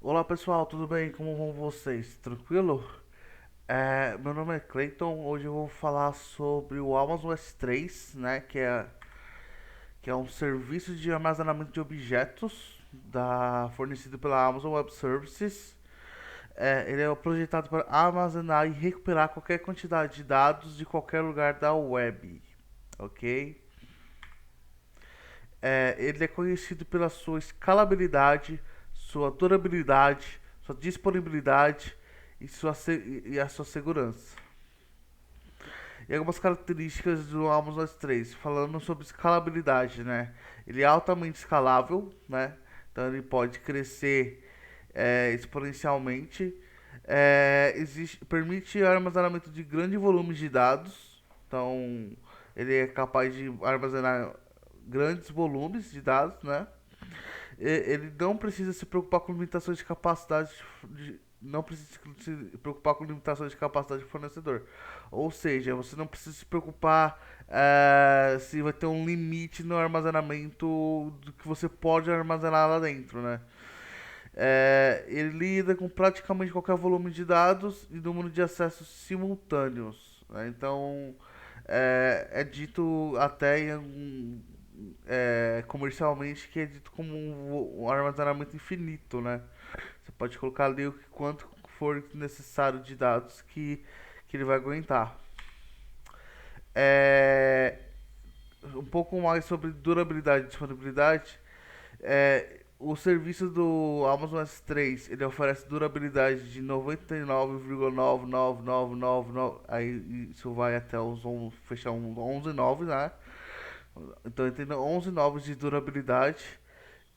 Olá pessoal, tudo bem? Como vão vocês? Tranquilo? Meu nome é Clayton. Hoje eu vou falar sobre o Amazon S3, né? Que é um serviço de armazenamento de objetos fornecido pela Amazon Web Services. Ele é projetado para armazenar e recuperar qualquer quantidade de dados de qualquer lugar da web, ok? Ele é conhecido pela sua escalabilidade, sua durabilidade, sua disponibilidade e a sua segurança. E algumas características do Amazon S3, falando sobre escalabilidade, né? Ele é altamente escalável, né? Então ele pode crescer exponencialmente. Permite armazenamento de grandes volumes de dados. Então ele é capaz de armazenar grandes volumes de dados, né? Ele não precisa se preocupar com limitações de capacidade não precisa se preocupar com limitações de capacidade do fornecedor. Ou seja, você não precisa se preocupar se vai ter um limite no armazenamento do que você pode armazenar lá dentro, né? Ele lida com praticamente qualquer volume de dados e número de acessos simultâneos, né? Então, é dito até comercialmente que é dito como um armazenamento infinito, né? Você pode colocar ali o quanto for necessário de dados que ele vai aguentar. É, um pouco mais sobre durabilidade e disponibilidade. O serviço do Amazon S3 ele oferece durabilidade de 99,99999, aí isso vai até os 11, fechar uns 11 9, né? Então ele tem 11 9 de durabilidade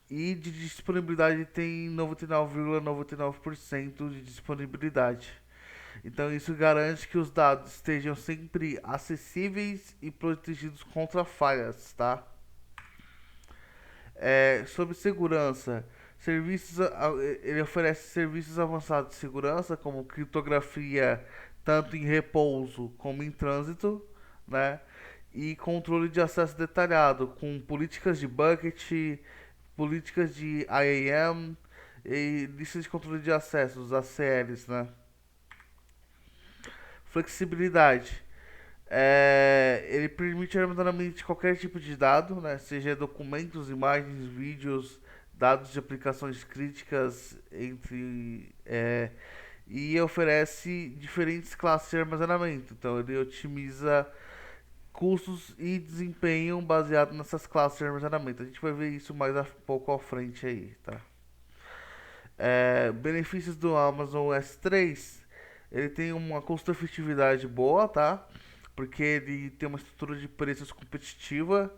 e de disponibilidade tem 99,99% de disponibilidade. Então isso garante que os dados estejam sempre acessíveis e protegidos contra falhas, tá? Sobre segurança, ele oferece serviços avançados de segurança, como criptografia tanto em repouso como em trânsito, né? E controle de acesso detalhado, com políticas de bucket, políticas de IAM e listas de controle de acesso, os ACLs, né? Flexibilidade. Ele permite armazenamento de qualquer tipo de dado, né? Seja documentos, imagens, vídeos, dados de aplicações críticas, e oferece diferentes classes de armazenamento. Então ele otimiza custos e desempenho baseado nessas classes de armazenamento. A gente vai ver isso mais a pouco à frente aí, tá? Benefícios do Amazon S3, ele tem uma custo-efetividade boa, tá? Porque ele tem uma estrutura de preços competitiva,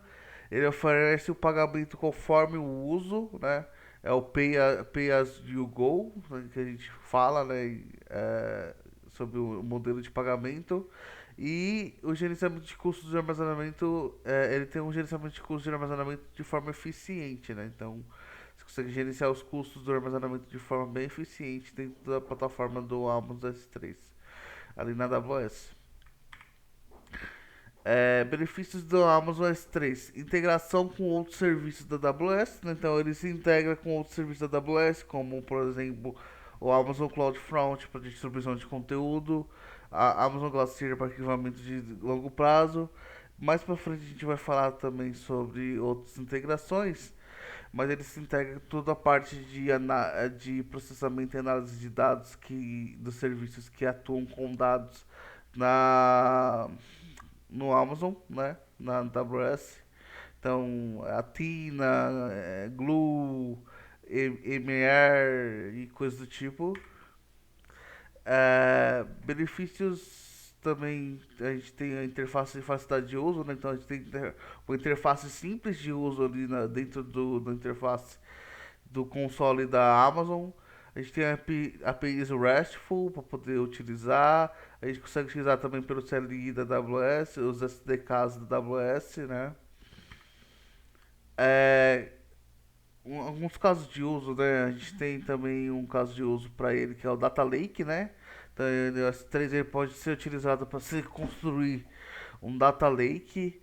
ele oferece o pagamento conforme o uso, né? É o pay as you go, né, que a gente fala, né? Sobre o modelo de pagamento. E o gerenciamento de custos de armazenamento, ele tem um gerenciamento de custos de armazenamento de forma eficiente, né? Então, você consegue gerenciar os custos do armazenamento de forma bem eficiente dentro da plataforma do Amazon S3, ali na AWS. Benefícios do Amazon S3: integração com outros serviços da AWS, né? Então ele se integra com outros serviços da AWS, como por exemplo o Amazon CloudFront para distribuição de conteúdo, a Amazon Glacier para arquivamento de longo prazo. Mais para frente a gente vai falar também sobre outras integrações, mas ele se integra com toda a parte de processamento e análise de dados dos serviços que atuam com dados na no Amazon, né? Na AWS. Então, a Tina, Glue, MER e coisas do tipo. Benefícios também, a gente tem a interface de facilidade de uso, né? Então a gente tem uma interface simples de uso ali dentro da interface do console da Amazon. A gente tem APIs RESTful para poder utilizar. A gente consegue utilizar também pelo CLI da AWS, os SDKs da AWS, né? É, alguns casos de uso, né? A gente tem também um caso de uso para ele que é o Data Lake, né? Então, o S3 ele pode ser utilizado para se construir um Data Lake.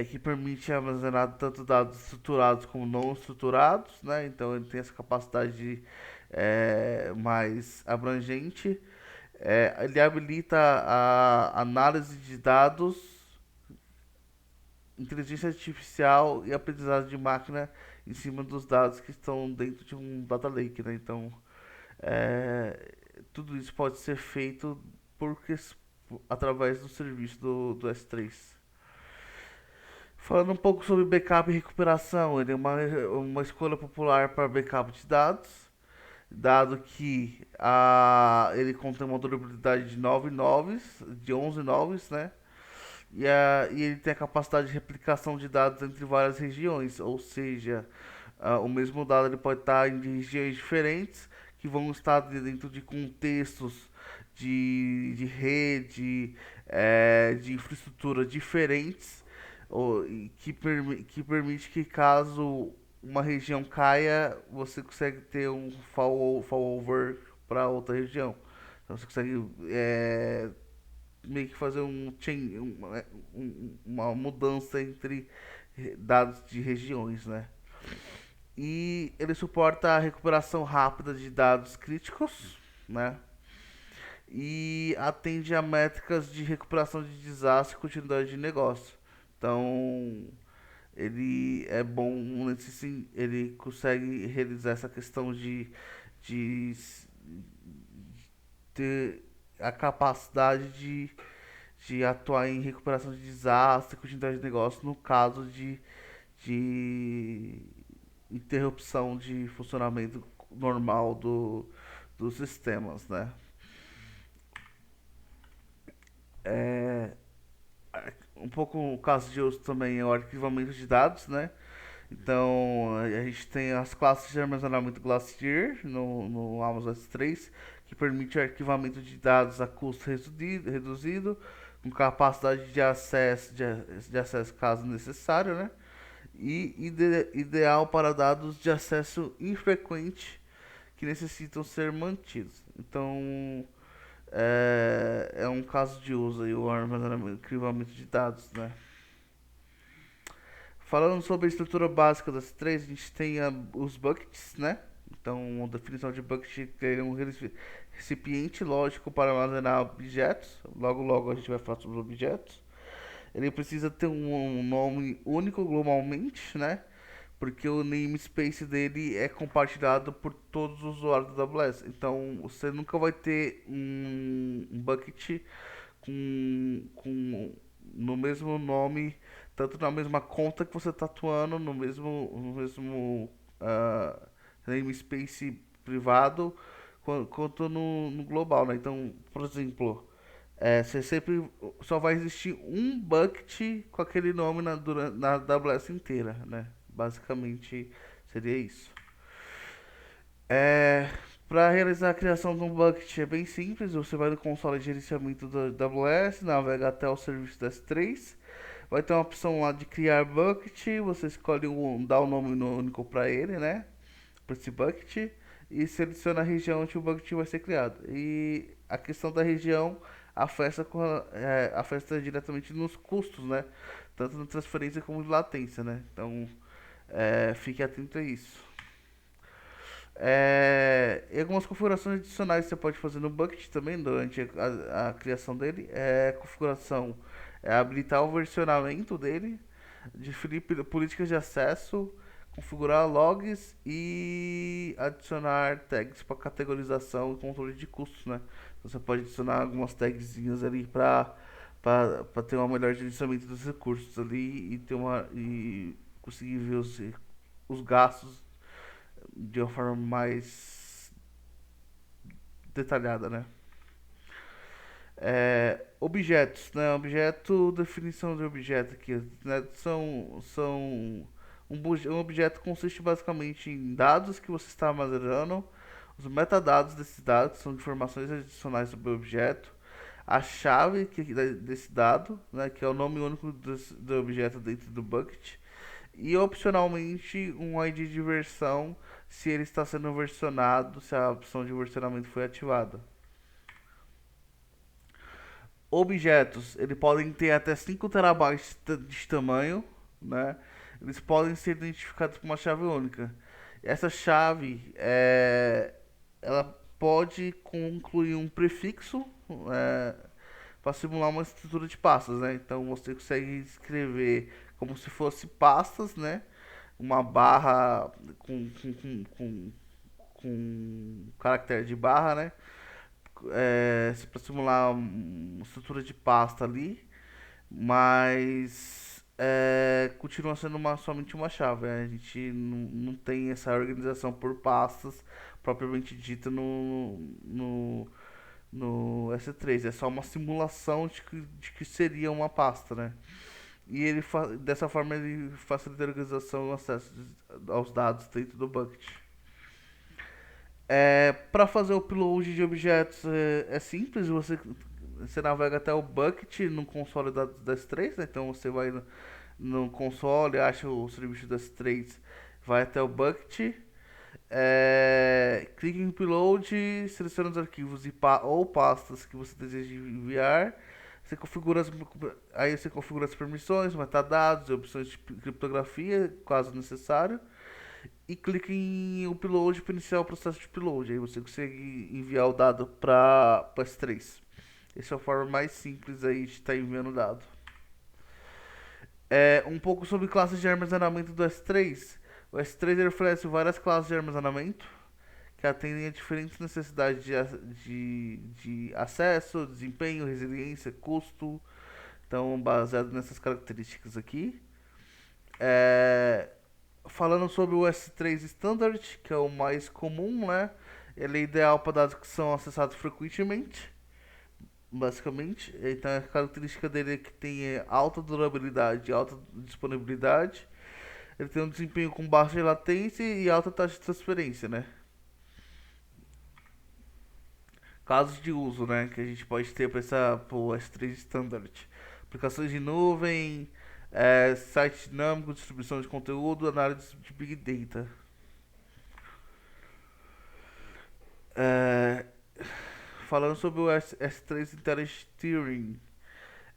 que permite armazenar tanto dados estruturados como não estruturados, né? Então ele tem essa capacidade mais abrangente. Ele habilita a análise de dados, inteligência artificial e aprendizado de máquina em cima dos dados que estão dentro de um data lake, né? Então, tudo isso pode ser feito porque, através do serviço do S3. Falando um pouco sobre backup e recuperação, ele é uma escolha popular para backup de dados, dado que ele contém uma durabilidade de 9 noves, de 11 noves, né? E ele tem a capacidade de replicação de dados entre várias regiões, ou seja, o mesmo dado ele pode estar em regiões diferentes, que vão estar dentro de contextos de rede, de infraestrutura diferentes, que permite que caso uma região caia, você consegue ter um fallover para outra região. Então você consegue meio que fazer uma mudança entre dados de regiões, né? E ele suporta a recuperação rápida de dados críticos, né? E atende a métricas de recuperação de desastre e continuidade de negócio. Então, ele é bom ele consegue realizar essa questão de ter a capacidade de atuar em recuperação de desastre, continuidade de negócio no caso de interrupção de funcionamento normal dos sistemas, né? Um pouco o caso de uso também é o arquivamento de dados, né? Então, a gente tem as classes de armazenamento Glacier no Amazon S3, que permite o arquivamento de dados a custo reduzido, com capacidade de acesso caso necessário, né? E ideal para dados de acesso infrequente que necessitam ser mantidos. Então, é um caso de uso aí, o armazenamento, arquivamento de dados, né? Falando sobre a estrutura básica das três, a gente tem os buckets, né? Então, a definição de bucket é um recipiente lógico para armazenar objetos. Logo, logo a gente vai falar sobre objetos. Ele precisa ter um nome único globalmente, né? Porque o namespace dele é compartilhado por todos os usuários da AWS. Então, você nunca vai ter um bucket com no mesmo nome, tanto na mesma conta que você está atuando, no mesmo ah, namespace privado, quanto no global, né? Então, por exemplo, você sempre só vai existir um bucket com aquele nome na AWS inteira, né? Basicamente seria isso. É, para realizar a criação de um bucket é bem simples, você vai no console de gerenciamento da AWS, navega até o serviço das 3, vai ter uma opção lá de criar bucket, você escolhe dá um nome único para ele, né? Para esse bucket, e seleciona a região onde o bucket vai ser criado. E a questão da região afeta diretamente nos custos, né? Tanto na transferência como de latência, né? Então, fique atento a isso. E algumas configurações adicionais que você pode fazer no bucket também durante a criação dele. Configuração habilitar o versionamento dele, definir políticas de acesso, configurar logs e adicionar tags para categorização e controle de custos, né? Então, você pode adicionar algumas tagzinhas ali para ter um melhor gerenciamento dos recursos ali e conseguir ver os gastos de uma forma mais detalhada, né? Objetos, né? Definição de objeto aqui, né? Um objeto consiste basicamente em dados que você está armazenando, os metadados desses dados, que são informações adicionais sobre o objeto, a chave desse dado, né? Que é o nome único do objeto dentro do bucket, e opcionalmente um ID de versão se ele está sendo versionado, se a opção de versionamento foi ativada. Objetos, eles podem ter até 5 terabytes de tamanho, né? Eles podem ser identificados por uma chave única. Essa chave ela pode incluir um prefixo para simular uma estrutura de pastas, né? Então você consegue escrever como se fosse pastas, né? Uma barra com caractere de barra, né? Para simular uma estrutura de pasta ali, mas continua sendo somente uma chave, né? A gente não tem essa organização por pastas propriamente dita no S3. É só uma simulação de que seria uma pasta, né? E dessa forma ele facilita a organização e o acesso aos dados dentro do bucket. Para fazer o upload de objetos é simples, você navega até o bucket no console da S3, né? Então você vai no console, acha o serviço da S3, vai até o bucket, clica em upload, seleciona os arquivos ou pastas que você deseja enviar. Aí você configura as permissões, metadados, opções de criptografia, caso necessário, e clica em upload para iniciar o processo de upload. Aí você consegue enviar o dado para o S3. Essa é a forma mais simples aí de estar enviando o dado. Um pouco sobre classes de armazenamento do S3. O S3 ele oferece várias classes de armazenamento que atendem a diferentes necessidades de acesso, desempenho, resiliência, custo. Então, baseado nessas características aqui. É, Falando sobre o S3 Standard, que é o mais comum, né? Ele é ideal para dados que são acessados frequentemente, basicamente. Então a característica dele é que tem alta durabilidade, alta disponibilidade. Ele tem um desempenho com baixa latência e alta taxa de transferência, né? Casos de uso, né? Que a gente pode ter para o S3 Standard. Aplicações de nuvem, site dinâmico, distribuição de conteúdo, análise de Big Data. É, Falando sobre o S3 Intelligent Steering,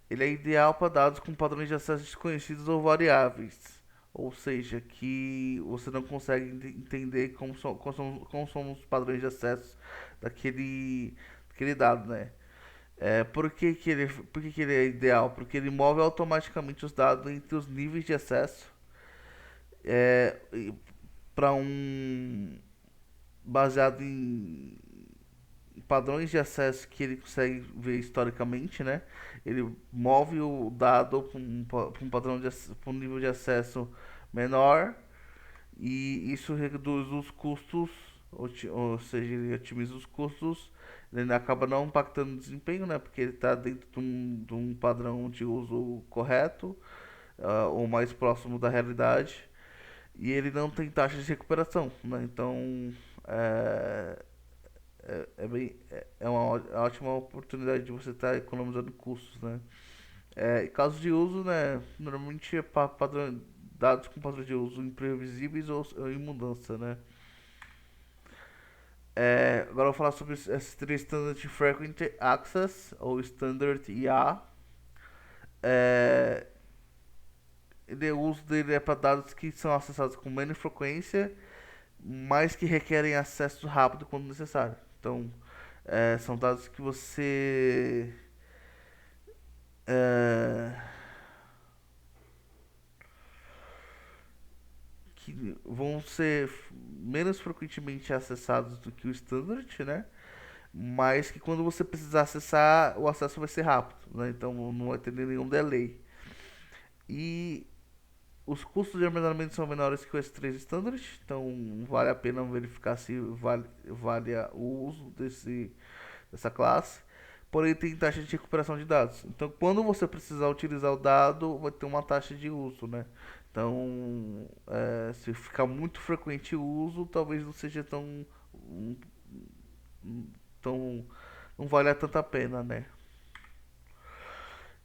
ele é ideal para dados com padrões de acesso desconhecidos ou variáveis. Ou seja, que você não consegue entender como são os padrões de acesso daquele dado, né? Por que que ele é ideal? Porque ele move automaticamente os dados entre os níveis de acesso para baseado em padrões de acesso que ele consegue ver historicamente, né? Ele move o dado para um padrão para um nível de acesso menor e isso reduz os custos, ou seja, ele otimiza os custos. Ele acaba não impactando o desempenho, né? Porque ele está dentro de um padrão de uso correto, ou mais próximo da realidade. E ele não tem taxa de recuperação, né? Então, é, é uma ótima oportunidade de você estar economizando custos, né? Em caso de uso, né? Normalmente é dados com padrões de uso imprevisíveis ou em mudança, né? Agora eu vou falar sobre esses três Standard Frequent Access ou Standard IA. É, o uso dele é para dados que são acessados com menos frequência, mas que requerem acesso rápido quando necessário. Então, são dados que você é, que vão ser menos frequentemente acessados do que o standard, né? Mas que quando você precisar acessar, o acesso vai ser rápido, né? Então não vai ter nenhum delay. E os custos de armazenamento são menores que o S3 Standard, então vale a pena verificar se vale o uso dessa classe. Porém, tem taxa de recuperação de dados. Então, quando você precisar utilizar o dado, vai ter uma taxa de uso, né? Então, se ficar muito frequente o uso, talvez não seja tão não valha tanta pena, né?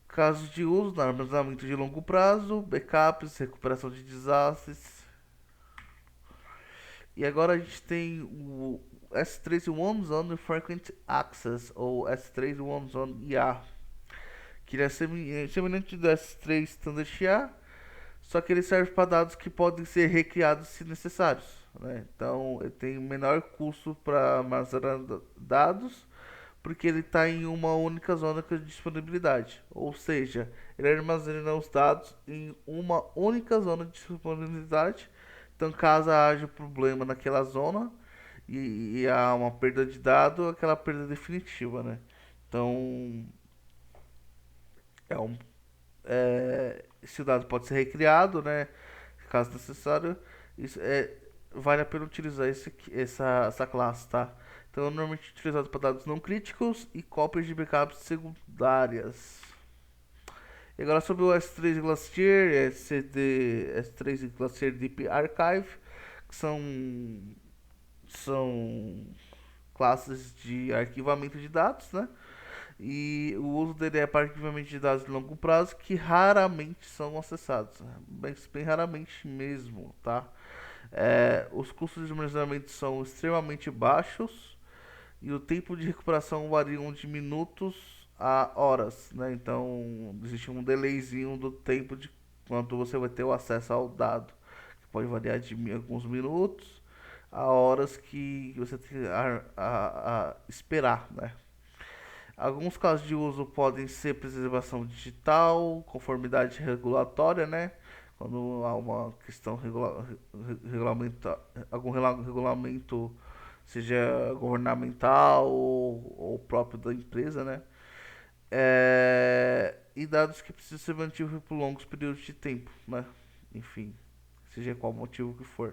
Casos de uso, armazenamento de longo prazo, backups, recuperação de desastres. E agora a gente tem o S3 One Zone Frequent Access, ou S3 One Zone IA. que ele é semelhante do S3 Standard XA, só que ele serve para dados que podem ser recriados se necessários, né? Então, ele tem menor custo para armazenar dados, porque ele está em uma única zona de disponibilidade. Ou seja, ele armazena os dados em uma única zona de disponibilidade. Então, caso haja problema naquela zona e há uma perda de dado, aquela perda definitiva, né? Então, é um, esse dado pode ser recriado, né? Caso necessário, isso vale a pena utilizar essa classe, tá? Então, é normalmente utilizado para dados não críticos e cópias de backups secundárias. E agora sobre o S3 Glacier, S3 Glacier Deep Archive, que são classes de arquivamento de dados, né? E o uso dele é para arquivamento de dados de longo prazo que raramente são acessados, bem raramente mesmo, tá? Os custos de armazenamento são extremamente baixos e o tempo de recuperação variam de minutos a horas, né? Então existe um delayzinho do tempo de quanto você vai ter o acesso ao dado, que pode variar de alguns minutos a horas que você tem a esperar, né? Alguns casos de uso podem ser preservação digital, conformidade regulatória, né? Quando há uma questão regulamentar, algum regulamento, seja governamental ou próprio da empresa, né? E dados que precisam ser mantidos por longos períodos de tempo, né? Enfim, seja qual motivo que for.